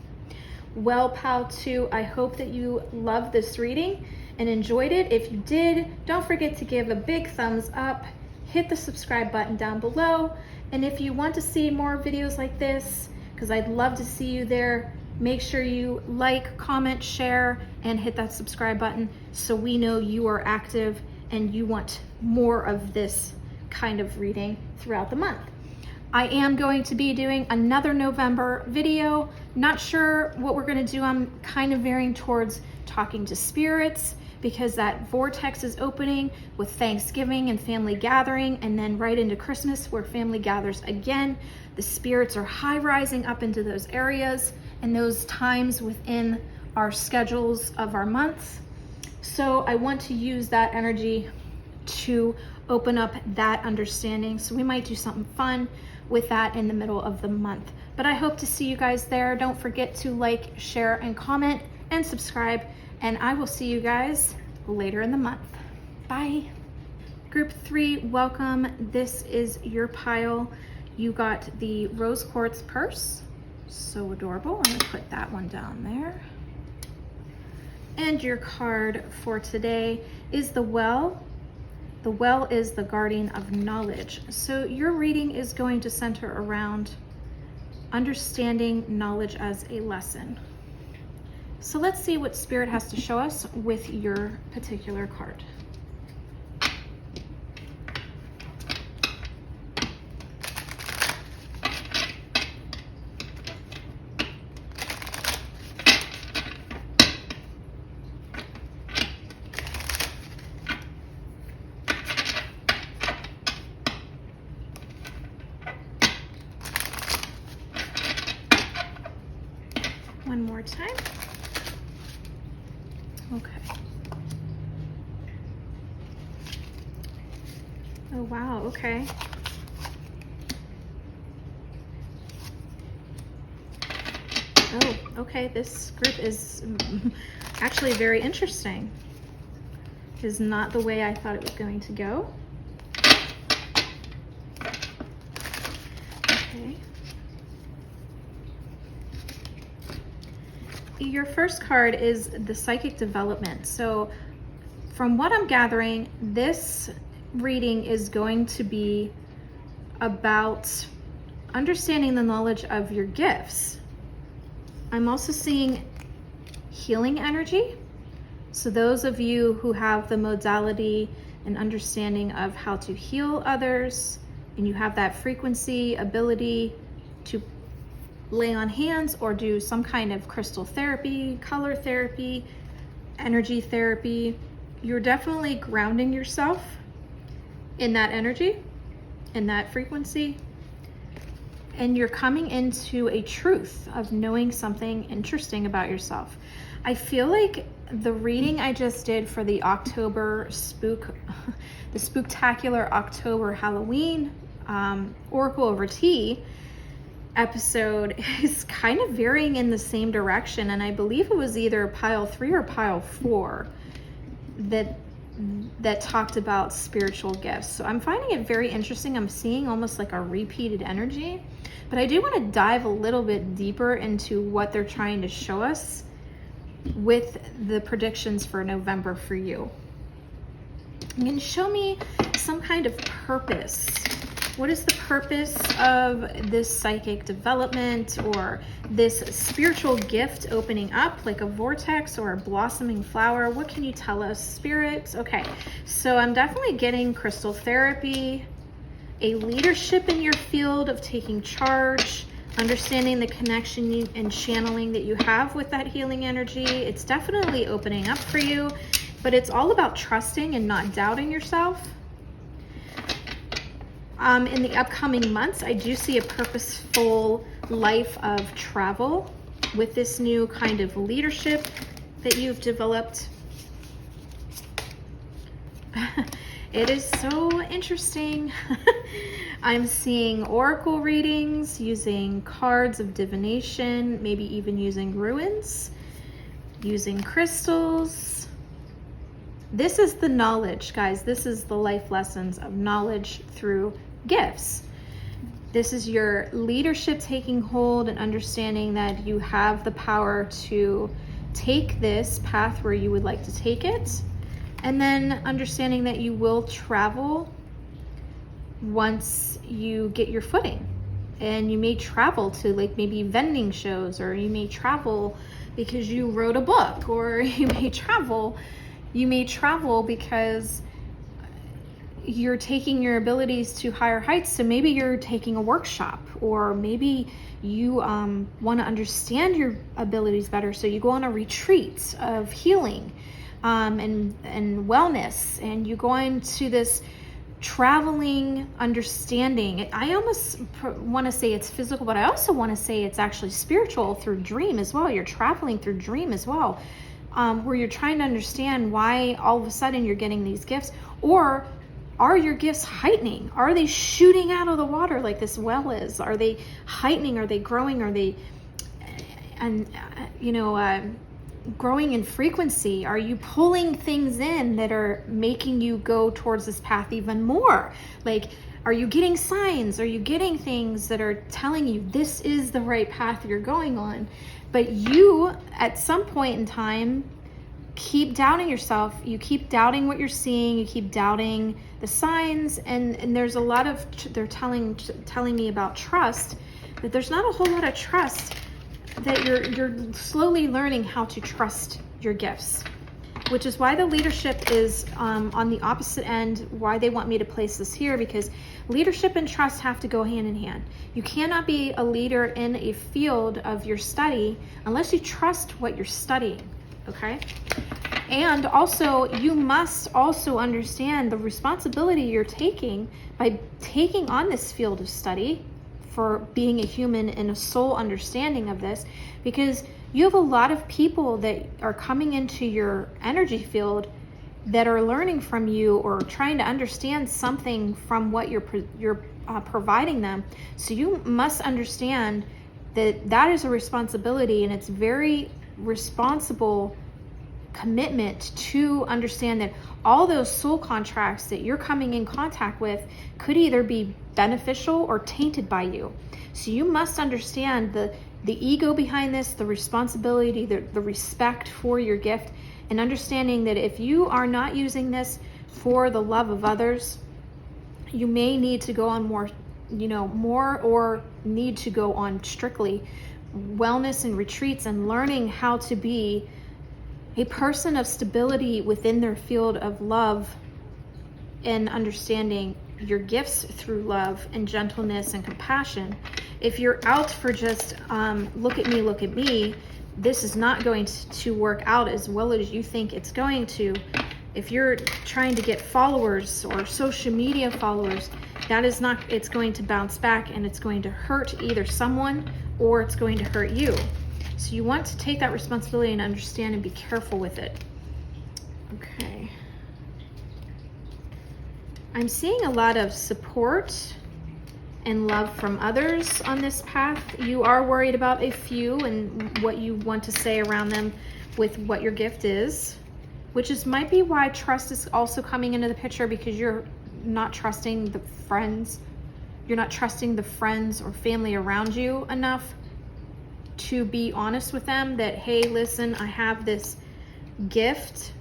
Well, Pal 2, I hope that you loved this reading and enjoyed it. If you did, don't forget to give a big thumbs up, hit the subscribe button down below, and if you want to see more videos like this, because I'd love to see you there, make sure you like, comment, share, and hit that subscribe button so we know you are active and you want more of this kind of reading throughout the month. I am going to be doing another November video. Not sure what we're going to do. I'm kind of veering towards talking to spirits because that vortex is opening with Thanksgiving and family gathering, and then right into Christmas where family gathers again. The spirits are high rising up into those areas and those times within our schedules of our months. So I want to use that energy to open up that understanding. So we might do something fun with that in the middle of the month. But I hope to see you guys there. Don't forget to like, share, and comment, and subscribe. And I will see you guys later in the month. Bye. Group 3, welcome. This is your pile. You got the rose quartz purse. So adorable. I'm gonna put that one down there. And your card for today is the Well. The Well is the guardian of knowledge. So your reading is going to center around understanding knowledge as a lesson. So let's see what Spirit has to show us with your particular card. One more time. Okay. Oh, wow. Okay. Oh, okay. This group is actually very interesting. Is not the way I thought it was going to go. Okay. Your first card is the psychic development. So from what I'm gathering, this reading is going to be about understanding the knowledge of your gifts. I'm also seeing healing energy. So those of you who have the modality and understanding of how to heal others, and you have that frequency, ability to lay on hands or do some kind of crystal therapy, color therapy, energy therapy, you're definitely grounding yourself in that energy, in that frequency, and you're coming into a truth of knowing something interesting about yourself. I feel like the reading I just did for the October the Spooktacular October Halloween Oracle Over Tea episode is kind of varying in the same direction, and I believe it was either pile 3 or pile 4 that talked about spiritual gifts. So I'm finding it very interesting. I'm seeing almost like a repeated energy, but I do want to dive a little bit deeper into what they're trying to show us with the predictions for November for you. I'm going to show me some kind of purpose. What is the purpose of this psychic development or this spiritual gift opening up like a vortex or a blossoming flower? What can you tell us, Spirit? Okay, so I'm definitely getting crystal therapy, a leadership in your field of taking charge, understanding the connection and channeling that you have with that healing energy. It's definitely opening up for you, but it's all about trusting and not doubting yourself. In the upcoming months, I do see a purposeful life of travel with this new kind of leadership that you've developed. It is so interesting. I'm seeing oracle readings, using cards of divination, maybe even using ruins, using crystals. This is the knowledge, guys. This is the life lessons of knowledge through gifts. This is your leadership taking hold and understanding that you have the power to take this path where you would like to take it, and then understanding that you will travel once you get your footing. And you may travel to like maybe vending shows, or you may travel because you wrote a book, or you may travel because you're taking your abilities to higher heights. So maybe you're taking a workshop, or maybe you want to understand your abilities better. So you go on a retreat of healing and wellness, and you go into this traveling understanding. I almost want to say it's physical, but I also want to say it's actually spiritual through dream as well. You're traveling through dream as well, where you're trying to understand why all of a sudden you're getting these gifts. Or are your gifts heightening? Are they shooting out of the water like this well is? Are they heightening? Are they growing? Are they, growing in frequency? Are you pulling things in that are making you go towards this path even more? Like, are you getting signs? Are you getting things that are telling you this is the right path you're going on? But you, at some point in time, keep doubting yourself. You keep doubting what you're seeing. You keep doubting the signs. And there's a lot of, they're telling me about trust, that there's not a whole lot of trust, that you're slowly learning how to trust your gifts, which is why the leadership is on the opposite end, why they want me to place this here, because leadership and trust have to go hand in hand. You cannot be a leader in a field of your study unless you trust what you're studying, okay? And also, you must also understand the responsibility you're taking by taking on this field of study for being a human and a soul understanding of this, because you have a lot of people that are coming into your energy field that are learning from you or trying to understand something from what you're providing them. So you must understand that that is a responsibility, and it's very responsible commitment to understand that all those soul contracts that you're coming in contact with could either be beneficial or tainted by you. So you must understand the ego behind this, the responsibility, the respect for your gift, and understanding that if you are not using this for the love of others, you may need to go on more or need to go on strictly wellness and retreats and learning how to be a person of stability within their field of love and understanding your gifts through love and gentleness and compassion. If you're out for just look at me, this is not going to work out as well as you think it's going to. If you're trying to get followers or social media followers, that is not, it's going to bounce back and it's going to hurt either someone or it's going to hurt you. So you want to take that responsibility and understand and be careful with it. Okay. I'm seeing a lot of support and love from others on this path. You are worried about a few and what you want to say around them with what your gift is, which is might be why trust is also coming into the picture, because you're not trusting the friends. You're not trusting the friends or family around you enough to be honest with them that, hey, listen, I have this gift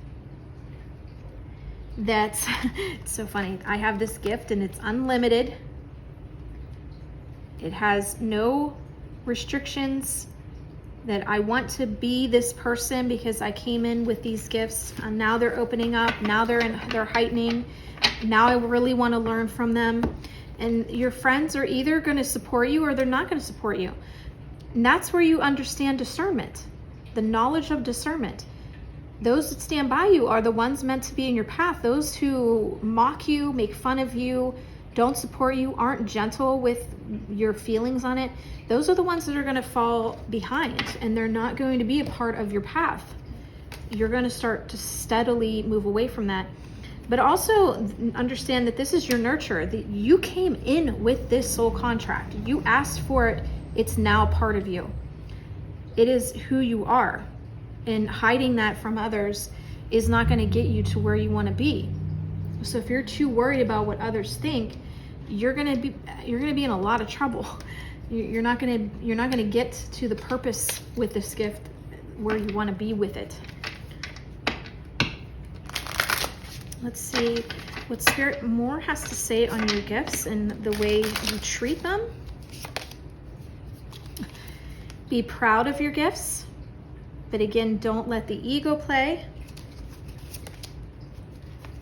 that's it's so funny. I have this gift and it's unlimited. It has no restrictions, that I want to be this person because I came in with these gifts, and now they're opening up, now they're heightening. Now I really want to learn from them. And your friends are either going to support you or they're not going to support you. And that's where you understand discernment, the knowledge of discernment. Those that stand by you are the ones meant to be in your path. Those who mock you, make fun of you, don't support you, aren't gentle with your feelings on it, those are the ones that are going to fall behind, and they're not going to be a part of your path. You're going to start to steadily move away from that. But also understand that this is your nurture, that you came in with this soul contract. You asked for it. It's now part of you. It is who you are. And hiding that from others is not going to get you to where you want to be. So if you're too worried about what others think, you're going to be in a lot of trouble. You're not going to get to the purpose with this gift where you want to be with it. Let's see what Spirit more has to say on your gifts and the way you treat them. Be proud of your gifts, but again, don't let the ego play.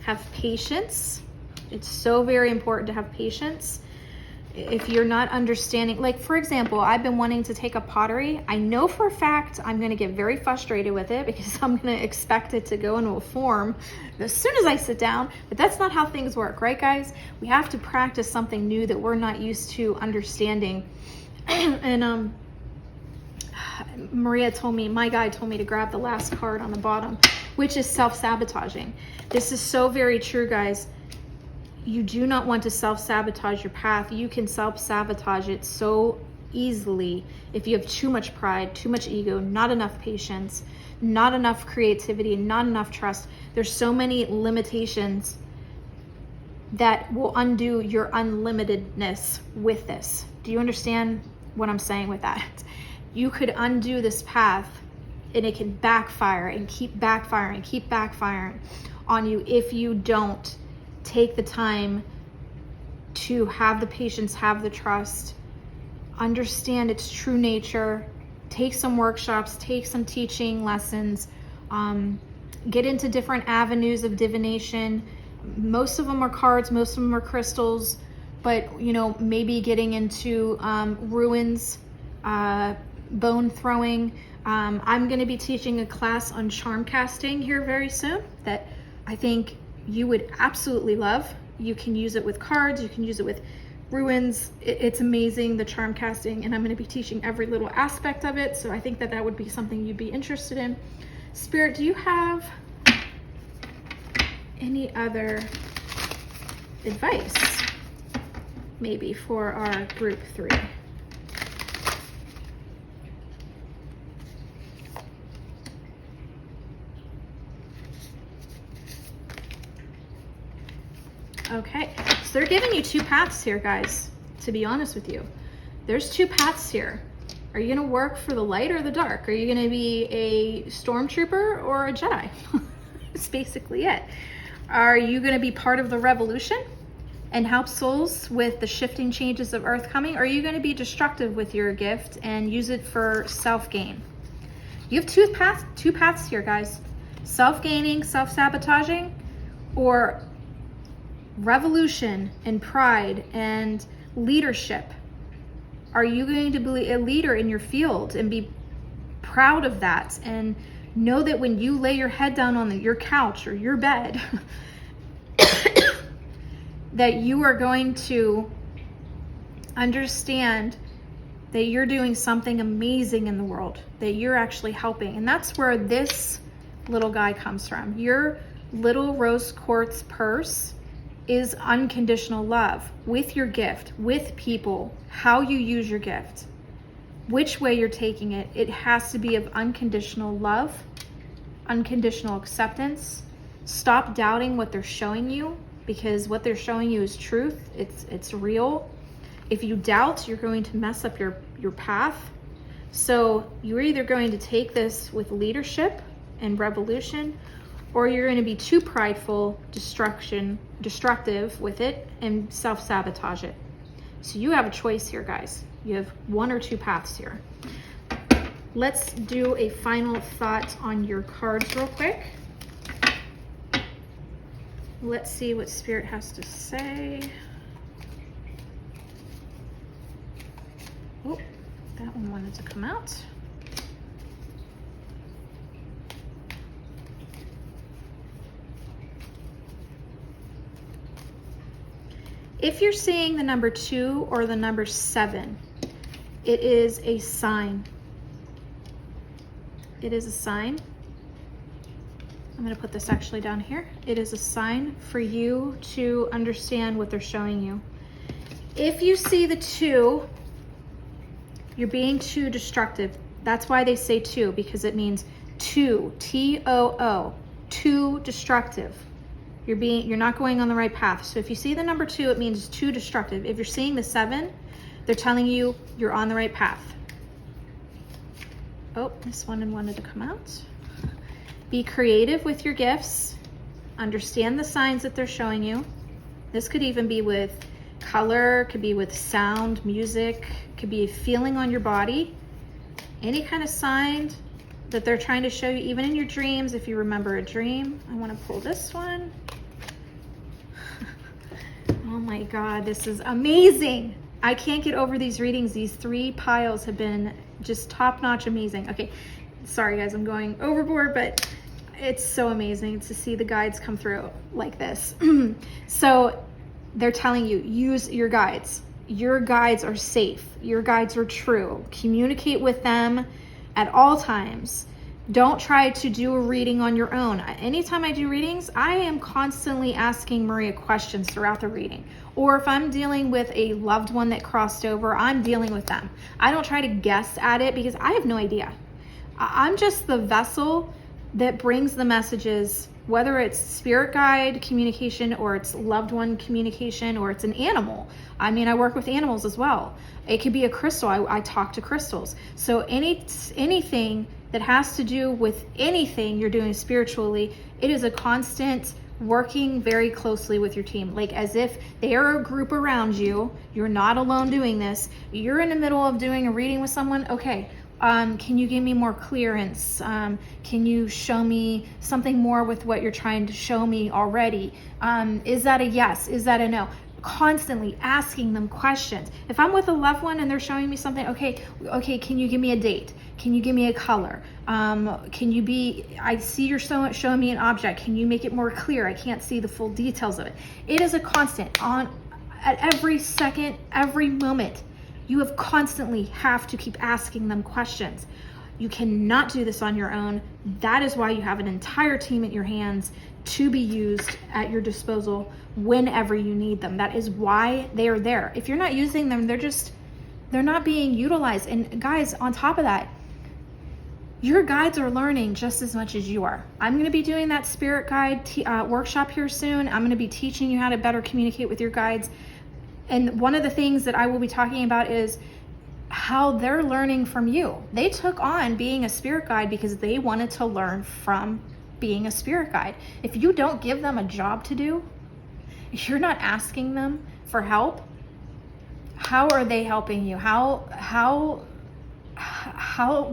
Have patience. It's so very important to have patience. If you're not understanding, like for example, I've been wanting to take up pottery. I know for a fact I'm going to get very frustrated with it because I'm going to expect it to go into a form as soon as I sit down, but that's not how things work, right guys? We have to practice something new that we're not used to understanding. And Maria told me, my guide told me to grab the last card on the bottom, which is self-sabotaging. This is so very true, guys. You do not want to self-sabotage your path. You can self-sabotage it so easily if you have too much pride, too much ego, not enough patience, not enough creativity, not enough trust. There's so many limitations that will undo your unlimitedness with this. Do you understand what I'm saying with that? You could undo this path And it can backfire and keep backfiring on you if you don't take the time to have the patience, have the trust, understand its true nature, take some workshops, take some teaching lessons, get into different avenues of divination. Most of them are cards, most of them are crystals, but maybe getting into ruins, bone throwing. I'm going to be teaching a class on charm casting here very soon that I think you would absolutely love. You can use it with cards, you can use it with ruins. It's amazing, the charm casting, and I'm going to be teaching every little aspect of it, so I think that would be something you'd be interested in. Spirit, do you have any other advice maybe for our group 3? Okay, so they're giving you 2 paths here, guys, to be honest with you. There's 2 paths here. Are you gonna work for the light or the dark? Are you gonna be a stormtrooper or a Jedi? That's basically it. Are you gonna be part of the revolution and help souls with the shifting changes of Earth coming? Or are you gonna be destructive with your gift and use it for self-gain? You have 2 paths here, guys. Self-gaining, self-sabotaging, or revolution and pride and leadership. Are you going to be a leader in your field and be proud of that and know that when you lay your head down on your couch or your bed that you are going to understand that you're doing something amazing in the world, that you're actually helping? And that's where this little guy comes from. Your little rose quartz purse is unconditional love with your gift, with people, how you use your gift, which way you're taking it. It has to be of unconditional love, unconditional acceptance. Stop doubting what they're showing you, because what they're showing you is truth. It's real. If you doubt, you're going to mess up your path. So you're either going to take this with leadership and revolution, or you're going to be too prideful, destructive with it, and self-sabotage it. So you have a choice here, guys. You have 1 or 2 paths here. Let's do a final thought on your cards real quick. Let's see what Spirit has to say. Oh, that one wanted to come out. If you're seeing the number 2 or the number 7, it is a sign. It is a sign. I'm going to put this actually down here. It is a sign for you to understand what they're showing you. If you see the 2, you're being too destructive. That's why they say 2, because it means too, T-O-O, too destructive. You're not going on the right path. So if you see the number 2, it means too destructive. If you're seeing the 7, they're telling you you're on the right path. Oh, this one wanted to come out. Be creative with your gifts. Understand the signs that they're showing you. This could even be with color, could be with sound, music, could be a feeling on your body. Any kind of sign that they're trying to show you, even in your dreams. If you remember a dream, I want to pull this one. Oh my God, this is amazing. I can't get over these readings. These 3 piles have been just top-notch amazing. Okay, sorry guys, I'm going overboard, but it's so amazing to see the guides come through like this. So they're telling you, use your guides. Your guides are safe. Your guides are true. Communicate with them at all times. Don't try to do a reading on your own. Anytime I do readings, I am constantly asking Maria questions throughout the reading. Or if I'm dealing with a loved one that crossed over, I'm dealing with them. I don't try to guess at it because I have no idea. I'm just the vessel that brings the messages, whether it's spirit guide communication or it's loved one communication or it's an animal. I mean, I work with animals as well. It could be a crystal. I talk to crystals. So anything that has to do with anything you're doing spiritually, it is a constant working very closely with your team, like as if they are a group around you. You're not alone doing this. You're in the middle of doing a reading with someone. Okay, can you give me more clearance? Can you show me something more with what you're trying to show me already? Is that a yes? Is that a no? Constantly asking them questions. If I'm with a loved one and they're showing me something, okay, can you give me a date? Can you give me a color? I see you're showing me an object. Can you make it more clear? I can't see the full details of it. It is a constant at every second, every moment. You constantly have to keep asking them questions. You cannot do this on your own. That is why you have an entire team at your hands to be used at your disposal whenever you need them. That is why they are there. If you're not using them, they're not being utilized. And guys, on top of that, your guides are learning just as much as you are. I'm going to be doing that spirit guide workshop here soon. I'm going to be teaching you how to better communicate with your guides. And one of the things that I will be talking about is how they're learning from you. They took on being a spirit guide because they wanted to learn from being a spirit guide. If you don't give them a job to do, if you're not asking them for help, how are they helping you? How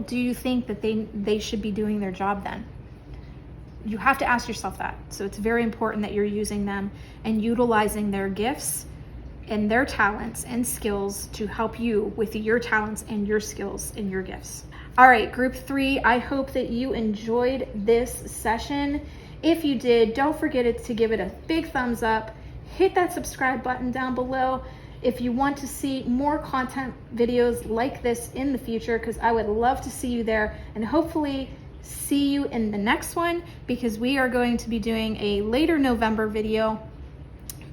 do you think that they should be doing their job then? You have to ask yourself that. So it's very important that you're using them and utilizing their gifts and their talents and skills to help you with your talents and your skills and your gifts. All right, group 3, I hope that you enjoyed this session. If you did, don't forget to give it a big thumbs up. Hit that subscribe button down below if you want to see more content videos like this in the future, because I would love to see you there, and hopefully see you in the next one, because we are going to be doing a later November video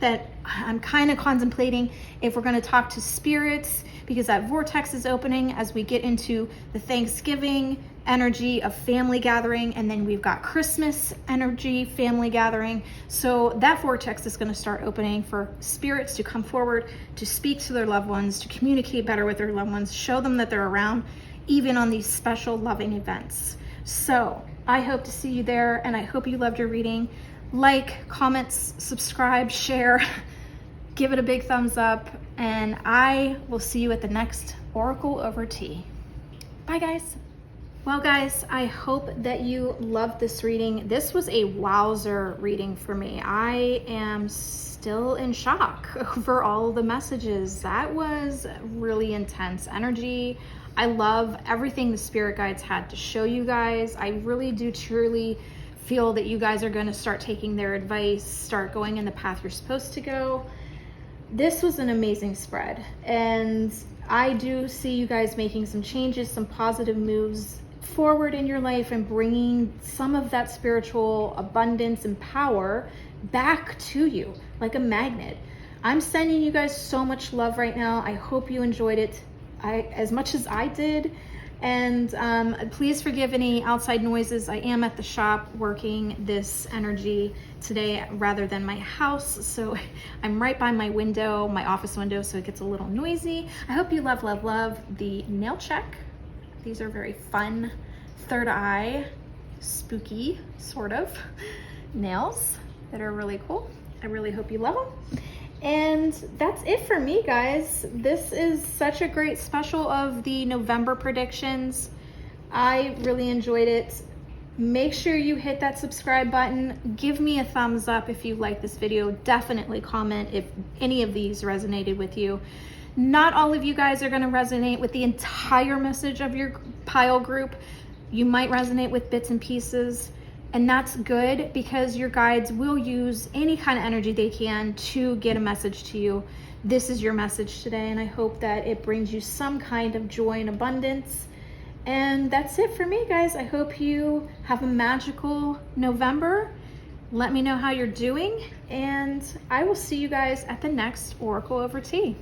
that I'm kind of contemplating if we're going to talk to spirits, because that vortex is opening as we get into the Thanksgiving energy of family gathering, and then we've got Christmas energy, family gathering. So that vortex is going to start opening for spirits to come forward, to speak to their loved ones, to communicate better with their loved ones, show them that they're around, even on these special loving events. So I hope to see you there, and I hope you loved your reading. Like, comments, subscribe, share, give it a big thumbs up, and I will see you at the next Oracle Over Tea. Bye, guys. Well, guys, I hope that you loved this reading. This was a wowzer reading for me. I am still in shock over all the messages. That was really intense energy. I love everything the spirit guides had to show you guys. I really do truly feel that you guys are going to start taking their advice, start going in the path you're supposed to go. This was an amazing spread, and I do see you guys making some changes, some positive moves forward in your life, and bringing some of that spiritual abundance and power back to you like a magnet. I'm sending you guys so much love right now. I hope you enjoyed it as much as I did. And please forgive any outside noises. I am at the shop working this energy today rather than my house. So I'm right by my window, my office window, so it gets a little noisy. I hope you love the nail check. These are very fun, third eye, spooky sort of nails that are really cool. I really hope you love them. And that's it for me, guys. This is such a great special of the November predictions. I really enjoyed it. Make sure you hit that subscribe button. Give me a thumbs up if you like this video. Definitely comment if any of these resonated with you. Not all of you guys are going to resonate with the entire message of your pile group. You might resonate with bits and pieces. And that's good, because your guides will use any kind of energy they can to get a message to you. This is your message today, and I hope that it brings you some kind of joy and abundance. And that's it for me, guys. I hope you have a magical November. Let me know how you're doing, and I will see you guys at the next Oracle Over Tea.